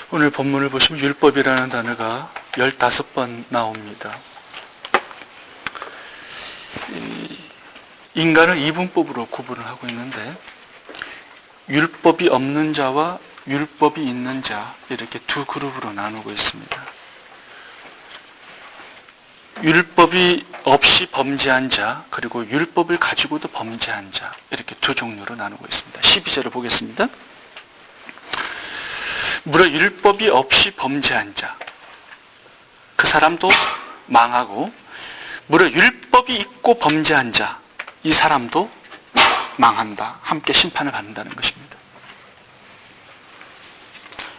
오늘 본문을 보시면 율법이라는 단어가 15번 나옵니다. 인간을 이분법으로 구분을 하고 있는데 율법이 없는 자와 율법이 있는 자 이렇게 두 그룹으로 나누고 있습니다. 율법이 없이 범죄한 자 그리고 율법을 가지고도 범죄한 자 이렇게 두 종류로 나누고 있습니다. 12절을 보겠습니다. 무려 율법이 없이 범죄한 자 그 사람도 망하고 무려 율법이 있고 범죄한 자 이 사람도 망한다. 함께 심판을 받는다는 것입니다.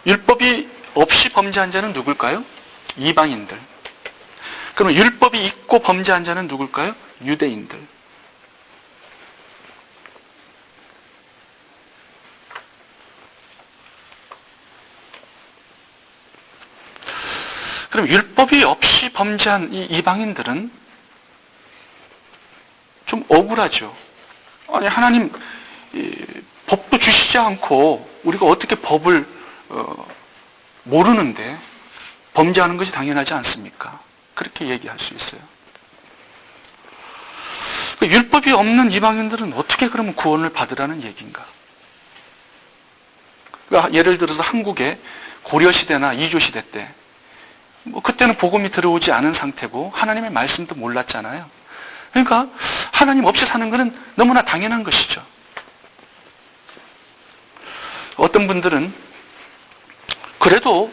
율법이 없이 범죄한 자는 누굴까요? 이방인들. 그러면 율법이 있고 범죄한 자는 누굴까요? 유대인들. 그럼 율법이 없이 범죄한 이 이방인들은 좀 억울하죠. 아니 하나님 법도 주시지 않고 우리가 어떻게 법을 모르는데 범죄하는 것이 당연하지 않습니까? 그렇게 얘기할 수 있어요. 율법이 없는 이방인들은 어떻게 그러면 구원을 받으라는 얘기인가? 그러니까 예를 들어서 한국의 고려시대나 이조시대 때 그때는 복음이 들어오지 않은 상태고 하나님의 말씀도 몰랐잖아요. 그러니까 하나님 없이 사는 것은 너무나 당연한 것이죠. 어떤 분들은 그래도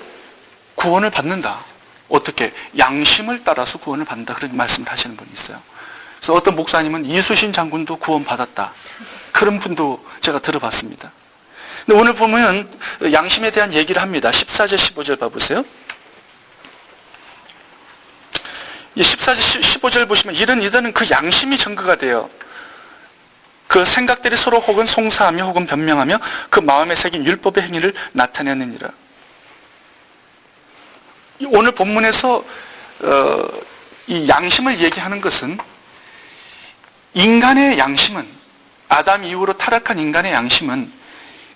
구원을 받는다. 어떻게? 양심을 따라서 구원을 받는다. 그런 말씀을 하시는 분이 있어요. 그래서 어떤 목사님은 이수신 장군도 구원받았다. 그런 분도 제가 들어봤습니다. 근데 오늘 보면 양심에 대한 얘기를 합니다. 14절 15절 봐보세요. 14절 15절 보시면 이들은 그 양심이 증거가 돼요. 그 생각들이 서로 혹은 송사하며 혹은 변명하며 그 마음에 새긴 율법의 행위를 나타내느니라. 오늘 본문에서 이 양심을 얘기하는 것은 인간의 양심은 아담 이후로 타락한 인간의 양심은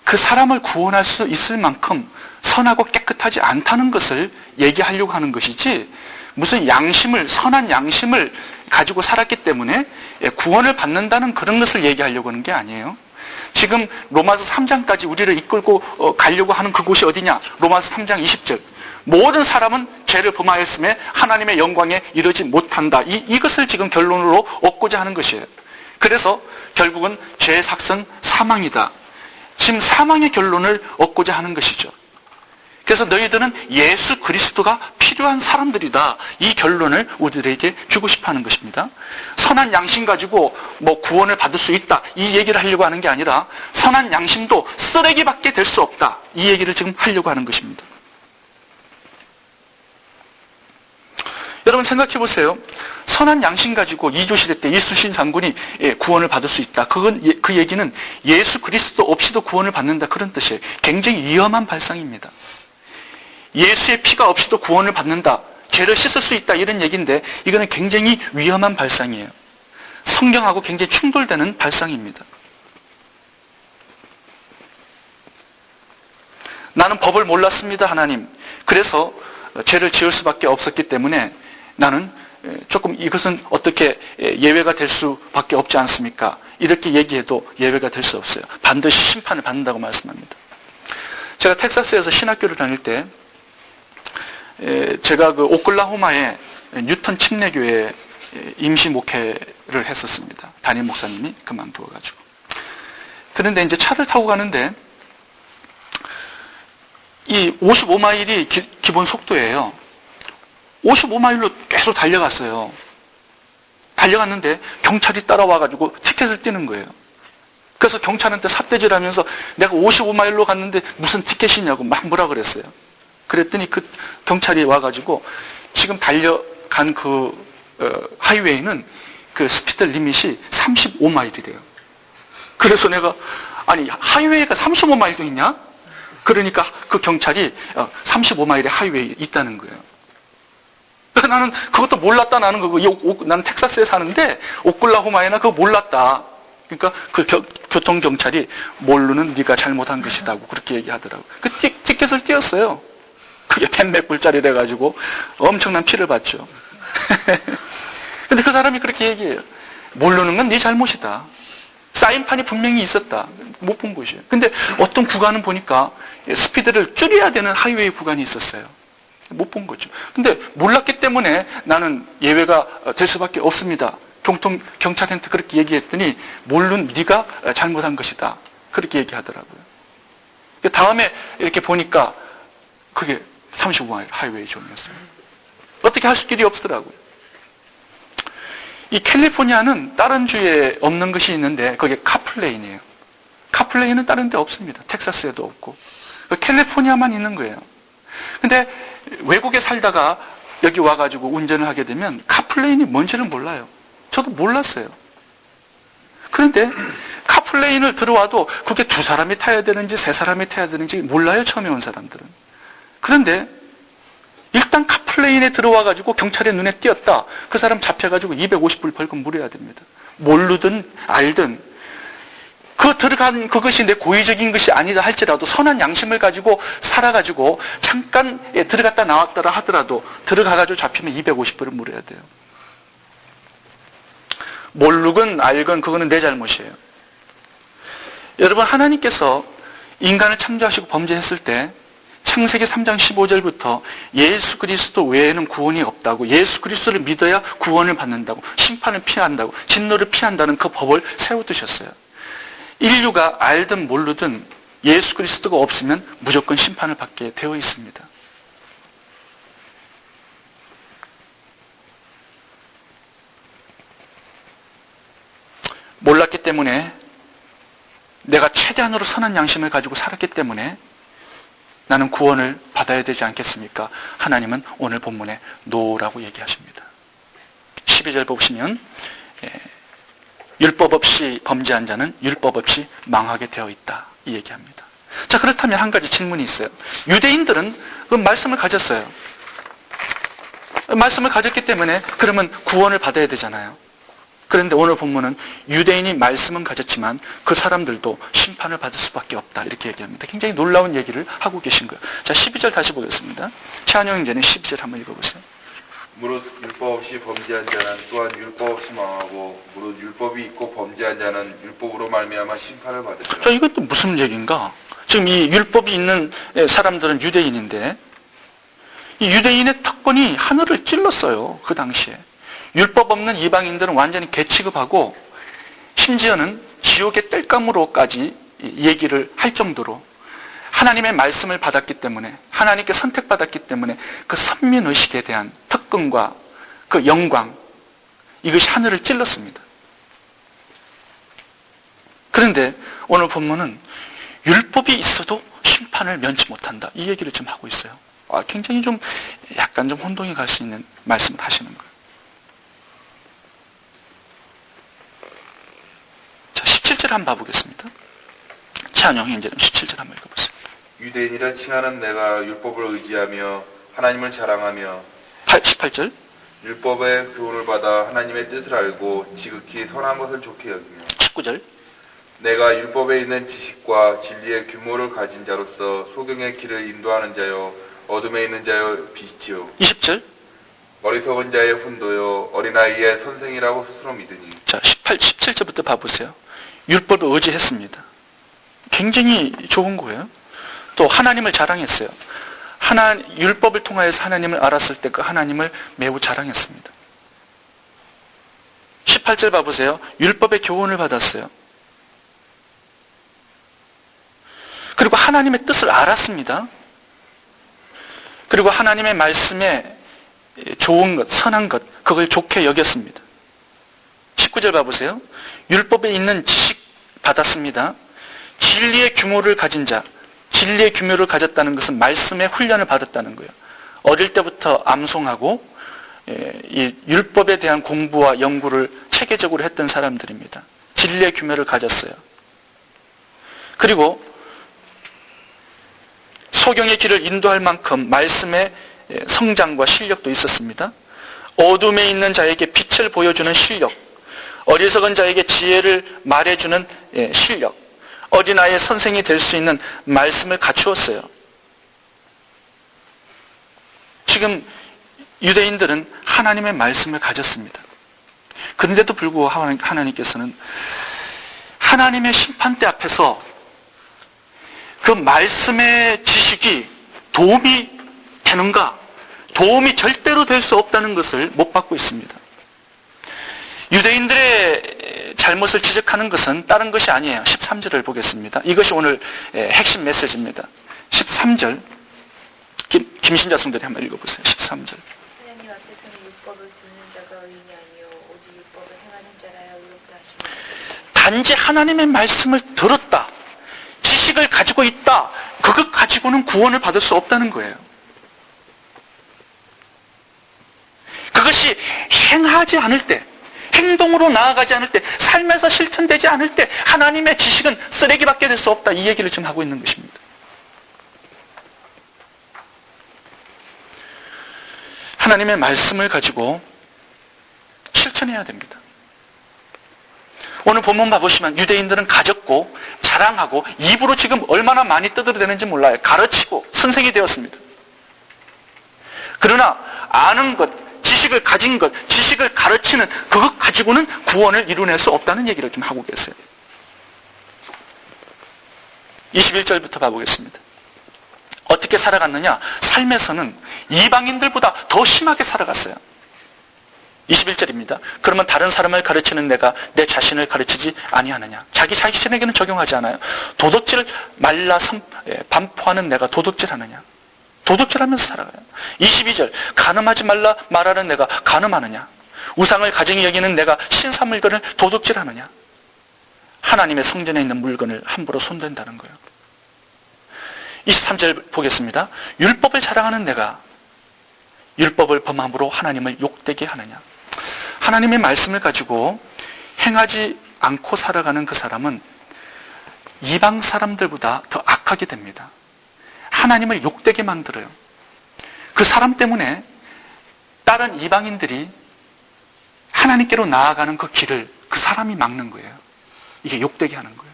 그 사람을 구원할 수 있을 만큼 선하고 깨끗하지 않다는 것을 얘기하려고 하는 것이지 무슨 양심을 선한 양심을 가지고 살았기 때문에 구원을 받는다는 그런 것을 얘기하려고 하는 게 아니에요. 지금 로마서 3장까지 우리를 이끌고 가려고 하는 그곳이 어디냐? 로마서 3장 20절. 모든 사람은 죄를 범하였음에 하나님의 영광에 이르지 못한다. 이것을 지금 결론으로 얻고자 하는 것이에요. 그래서 결국은 죄의 삭은 사망이다. 지금 사망의 결론을 얻고자 하는 것이죠. 그래서 너희들은 예수 그리스도가 필요한 사람들이다. 이 결론을 우리들에게 주고 싶어 하는 것입니다. 선한 양심 가지고 구원을 받을 수 있다. 이 얘기를 하려고 하는 게 아니라 선한 양심도 쓰레기밖에 될 수 없다. 이 얘기를 지금 하려고 하는 것입니다. 여러분 생각해 보세요. 선한 양심 가지고 이조시대 때 이수신 장군이 구원을 받을 수 있다. 그 얘기는 예수 그리스도 없이도 구원을 받는다. 그런 뜻이에요. 굉장히 위험한 발상입니다. 예수의 피가 없이도 구원을 받는다. 죄를 씻을 수 있다. 이런 얘기인데 이거는 굉장히 위험한 발상이에요. 성경하고 굉장히 충돌되는 발상입니다. 나는 법을 몰랐습니다. 하나님. 그래서 죄를 지을 수밖에 없었기 때문에 나는 조금 이것은 어떻게 예외가 될 수밖에 없지 않습니까? 이렇게 얘기해도 예외가 될 수 없어요. 반드시 심판을 받는다고 말씀합니다. 제가 텍사스에서 신학교를 다닐 때 제가 그 오클라호마의 뉴턴 침례교회 임시 목회를 했었습니다. 담임 목사님이 그만두어가지고. 그런데 이제 차를 타고 가는데 이 55마일이 기본 속도예요. 55마일로 계속 달려갔어요. 달려갔는데 경찰이 따라와가지고 티켓을 떼는 거예요. 그래서 경찰한테 삿대질하면서 내가 55마일로 갔는데 무슨 티켓이냐고 막 뭐라 그랬어요. 그랬더니 그 경찰이 와가지고 지금 달려간 그 하이웨이는 그 스피드 리밋이 35마일이래요. 그래서 내가 아니 하이웨이가 35마일도 있냐? 그러니까 그 경찰이 35마일의 하이웨이 있다는 거예요. 나는 그것도 몰랐다. 나는 텍사스에 사는데 오클라호마에나 그거 몰랐다. 그러니까 그 교통경찰이 모르는 네가 잘못한 것이다고 그렇게 얘기하더라고요. 그 티켓을 띄었어요. 그게 100몇 불짜리 돼가지고 엄청난 피를 봤죠. 근데 그 사람이 그렇게 얘기해요. 모르는 건 네 잘못이다. 사인판이 분명히 있었다. 못 본 것이에요. 근데 어떤 구간은 보니까 스피드를 줄여야 되는 하이웨이 구간이 있었어요. 못 본 거죠. 근데 몰랐기 때문에 나는 예외가 될 수밖에 없습니다. 경찰한테 그렇게 얘기했더니 모르는 네가 잘못한 것이다. 그렇게 얘기하더라고요. 다음에 이렇게 보니까 그게 35마일 하이웨이 존이었어요. 어떻게 할 길이 없더라고요. 이 캘리포니아는 다른 주에 없는 것이 있는데 그게 카플레인이에요. 카플레인은 다른 데 없습니다. 텍사스에도 없고. 캘리포니아만 있는 거예요. 근데 외국에 살다가 여기 와가지고 운전을 하게 되면 카플레인이 뭔지를 몰라요. 저도 몰랐어요. 그런데 카플레인을 들어와도 그게 2사람이 타야 되는지 3사람이 타야 되는지 몰라요. 처음에 온 사람들은. 그런데 일단 카플레인에 들어와가지고 경찰의 눈에 띄었다. 그 사람 잡혀가지고 250불 벌금 물어야 됩니다. 모르든 알든 그 들어간 그것이 내 고의적인 것이 아니다 할지라도 선한 양심을 가지고 살아가지고 잠깐 들어갔다 나왔다라 하더라도 들어가가지고 잡히면 250불을 물어야 돼요. 모르건 알건 그거는 내 잘못이에요. 여러분, 하나님께서 인간을 창조하시고 범죄했을 때 창세기 3장 15절부터 예수 그리스도 외에는 구원이 없다고, 예수 그리스도를 믿어야 구원을 받는다고, 심판을 피한다고, 진노를 피한다는 그 법을 세워두셨어요. 인류가 알든 모르든 예수 그리스도가 없으면 무조건 심판을 받게 되어 있습니다. 몰랐기 때문에, 내가 최대한으로 선한 양심을 가지고 살았기 때문에 나는 구원을 받아야 되지 않겠습니까? 하나님은 오늘 본문에 노라고 얘기하십니다. 12절 보시면 율법 없이 범죄한 자는 율법 없이 망하게 되어 있다, 이 얘기합니다. 자, 그렇다면 한 가지 질문이 있어요. 유대인들은 그 말씀을 가졌어요. 말씀을 가졌기 때문에 그러면 구원을 받아야 되잖아요. 그런데 오늘 본문은 유대인이 말씀은 가졌지만 그 사람들도 심판을 받을 수밖에 없다, 이렇게 얘기합니다. 굉장히 놀라운 얘기를 하고 계신 거예요. 자, 12절 다시 보겠습니다. 최한영 형제는 12절 한번 읽어보세요. 무릇 율법 없이 범죄한 자는 또한 율법 없이 망하고 무릇 율법이 있고 범죄한 자는 율법으로 말미암아 심판을 받으리라. 자, 이것도 무슨 얘기인가? 지금 이 율법이 있는 사람들은 유대인인데 이 유대인의 특권이 하늘을 찔렀어요. 그 당시에. 율법 없는 이방인들은 완전히 개취급하고 심지어는 지옥의 땔감으로까지 얘기를 할 정도로 하나님의 말씀을 받았기 때문에, 하나님께 선택받았기 때문에 그 선민의식에 대한 특권과 그 영광, 이것이 하늘을 찔렀습니다. 그런데 오늘 본문은 율법이 있어도 심판을 면치 못한다, 이 얘기를 좀 하고 있어요. 굉장히 좀 약간 좀 혼동이 갈 수 있는 말씀을 하시는 거예요. 자, 17절 한번 봐보겠습니다. 최한영 형제는 17절 한번 읽어보세요. 유대인이라 칭하는 내가 율법을 의지하며 하나님을 자랑하며 18절 율법의 교훈을 받아 하나님의 뜻을 알고 지극히 선한 것을 좋게 여기며 19절 내가 율법에 있는 지식과 진리의 규모를 가진 자로서 소경의 길을 인도하는 자요 어둠에 있는 자요 빛이요 20절 어리석은 자의 훈도요 어린아이의 선생이라고 스스로 믿으니. 자, 17절부터 봐보세요. 율법을 의지했습니다. 굉장히 좋은 거예요. 또 하나님을 자랑했어요. 율법을 통하여서 하나님을 알았을 때 그 하나님을 매우 자랑했습니다. 18절 봐보세요. 율법의 교훈을 받았어요. 그리고 하나님의 뜻을 알았습니다. 그리고 하나님의 말씀에 좋은 것, 선한 것, 그걸 좋게 여겼습니다. 19절 봐보세요. 율법에 있는 지식 받았습니다. 진리의 규모를 가진 자, 진리의 규모를 가졌다는 것은 말씀의 훈련을 받았다는 거예요. 어릴 때부터 암송하고 이 율법에 대한 공부와 연구를 체계적으로 했던 사람들입니다. 진리의 규모를 가졌어요. 그리고 소경의 길을 인도할 만큼 말씀의 성장과 실력도 있었습니다. 어둠에 있는 자에게 빛을 보여주는 실력, 어리석은 자에게 지혜를 말해주는 실력, 어린아이의 선생이 될 수 있는 말씀을 갖추었어요. 지금 유대인들은 하나님의 말씀을 가졌습니다. 그런데도 불구하고 하나님께서는 하나님의 심판대 앞에서 그 말씀의 지식이 도움이 되는가? 도움이 절대로 될 수 없다는 것을 못 받고 있습니다. 유대인들의 잘못을 지적하는 것은 다른 것이 아니에요. 13절을 보겠습니다. 이것이 오늘 핵심 메시지입니다. 13절 김신자 성도님 한번 읽어보세요. 13절. 하나님 앞에서는 율법을 듣는 자가 의인이 아니요 오직 율법을 행하는 자라야 의롭다 하십니다. 단지 하나님의 말씀을 들었다, 지식을 가지고 있다, 그것 가지고는 구원을 받을 수 없다는 거예요. 그것이 행하지 않을 때, 행동으로 나아가지 않을 때, 삶에서 실천되지 않을 때 하나님의 지식은 쓰레기밖에 될 수 없다, 이 얘기를 지금 하고 있는 것입니다. 하나님의 말씀을 가지고 실천해야 됩니다. 오늘 본문 봐보시면 유대인들은 가졌고 자랑하고 입으로 지금 얼마나 많이 떠들어대는지 몰라요. 가르치고 선생이 되었습니다. 그러나 아는 것, 지식을 가진 것, 지식을 가르치는 그것 가지고는 구원을 이루어낼 수 없다는 얘기를 지금 하고 계세요. 21절부터 봐보겠습니다. 어떻게 살아갔느냐? 삶에서는 이방인들보다 더 심하게 살아갔어요. 21절입니다. 그러면 다른 사람을 가르치는 내가 내 자신을 가르치지 아니하느냐? 자기 자신에게는 적용하지 않아요. 도둑질 말라 반포하는 내가 도둑질하느냐? 도둑질하면서 살아가요. 22절 간음하지 말라 말하는 내가 간음하느냐? 우상을 가증히 여기는 내가 신사 물건을 도둑질하느냐? 하나님의 성전에 있는 물건을 함부로 손댄다는 거예요. 23절 보겠습니다. 율법을 자랑하는 내가 율법을 범함으로 하나님을 욕되게 하느냐? 하나님의 말씀을 가지고 행하지 않고 살아가는 그 사람은 이방 사람들보다 더 악하게 됩니다. 하나님을 욕되게 만들어요. 그 사람 때문에 다른 이방인들이 하나님께로 나아가는 그 길을 그 사람이 막는 거예요. 이게 욕되게 하는 거예요.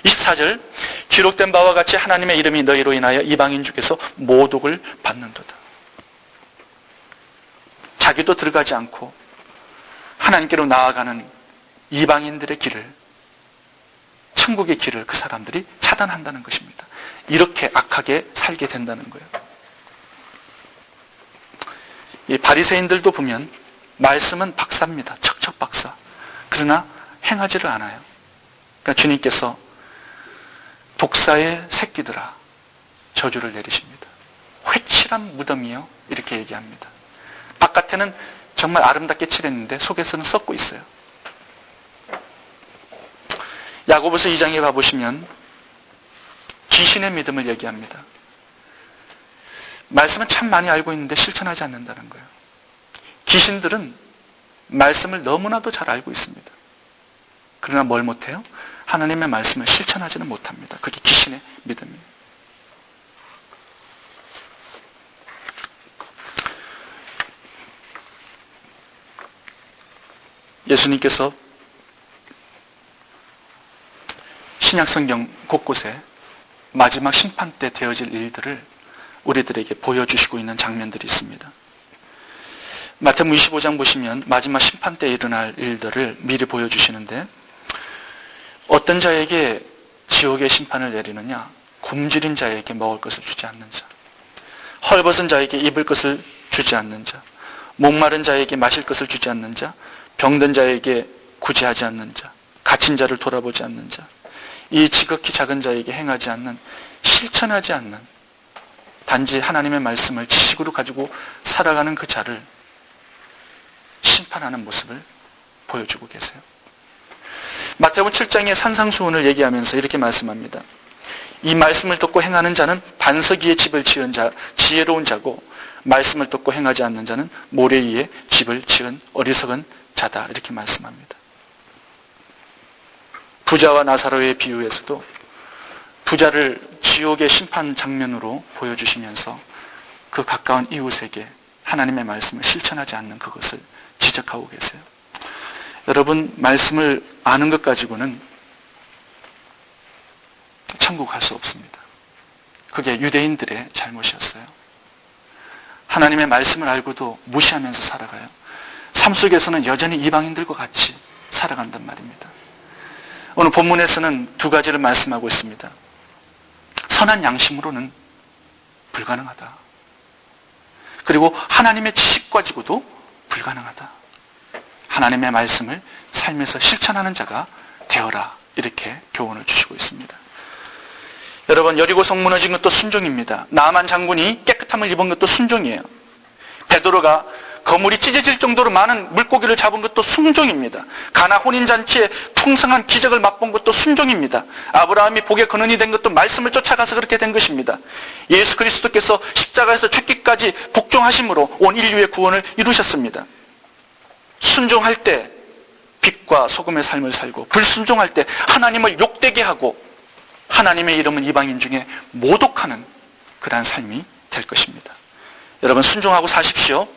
24절 기록된 바와 같이 하나님의 이름이 너희로 인하여 이방인 중에서 모독을 받는도다. 자기도 들어가지 않고 하나님께로 나아가는 이방인들의 길을, 천국의 길을 그 사람들이 차단한다는 것입니다. 이렇게 악하게 살게 된다는 거예요. 이 바리새인들도 보면 말씀은 박사입니다. 척척 박사. 그러나 행하지를 않아요. 그러니까 주님께서 독사의 새끼들아 저주를 내리십니다. 회칠한 무덤이요 이렇게 얘기합니다. 바깥에는 정말 아름답게 칠했는데 속에서는 썩고 있어요. 야고보서 2장에 가보시면 귀신의 믿음을 얘기합니다. 말씀은 참 많이 알고 있는데 실천하지 않는다는 거예요. 귀신들은 말씀을 너무나도 잘 알고 있습니다. 그러나 뭘 못해요? 하나님의 말씀을 실천하지는 못합니다. 그게 귀신의 믿음이에요. 예수님께서 신약성경 곳곳에 마지막 심판 때 되어질 일들을 우리들에게 보여주시고 있는 장면들이 있습니다. 마태복음 25장 보시면 마지막 심판 때 일어날 일들을 미리 보여주시는데 어떤 자에게 지옥의 심판을 내리느냐? 굶주린 자에게 먹을 것을 주지 않는 자, 헐벗은 자에게 입을 것을 주지 않는 자, 목마른 자에게 마실 것을 주지 않는 자, 병든 자에게 구제하지 않는 자, 갇힌 자를 돌아보지 않는 자, 이 지극히 작은 자에게 행하지 않는, 실천하지 않는, 단지 하나님의 말씀을 지식으로 가지고 살아가는 그 자를 심판하는 모습을 보여주고 계세요. 마태복음 7장의 산상수훈을 얘기하면서 이렇게 말씀합니다. 이 말씀을 듣고 행하는 자는 반석 위에 집을 지은 자, 지혜로운 자고, 말씀을 듣고 행하지 않는 자는 모래 위에 집을 지은 어리석은 자다. 이렇게 말씀합니다. 부자와 나사로의 비유에서도 부자를 지옥의 심판 장면으로 보여주시면서 그 가까운 이웃에게 하나님의 말씀을 실천하지 않는 그것을 지적하고 계세요. 여러분, 말씀을 아는 것 가지고는 천국 갈 수 없습니다. 그게 유대인들의 잘못이었어요. 하나님의 말씀을 알고도 무시하면서 살아가요. 삶 속에서는 여전히 이방인들과 같이 살아간단 말입니다. 오늘 본문에서는 두 가지를 말씀하고 있습니다. 선한 양심으로는 불가능하다. 그리고 하나님의 지식 가지고도 불가능하다. 하나님의 말씀을 삶에서 실천하는 자가 되어라. 이렇게 교훈을 주시고 있습니다. 여러분, 여리고성 무너진 것도 순종입니다. 나아만 장군이 깨끗함을 입은 것도 순종이에요. 베드로가 거물이 찢어질 정도로 많은 물고기를 잡은 것도 순종입니다. 가나 혼인잔치에 풍성한 기적을 맛본 것도 순종입니다. 아브라함이 복의 근원이 된 것도 말씀을 쫓아가서 그렇게 된 것입니다. 예수 그리스도께서 십자가에서 죽기까지 복종하심으로 온 인류의 구원을 이루셨습니다. 순종할 때 빛과 소금의 삶을 살고, 불순종할 때 하나님을 욕되게 하고 하나님의 이름은 이방인 중에 모독하는 그러한 삶이 될 것입니다. 여러분, 순종하고 사십시오.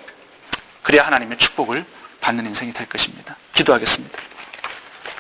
그래야 하나님의 축복을 받는 인생이 될 것입니다. 기도하겠습니다.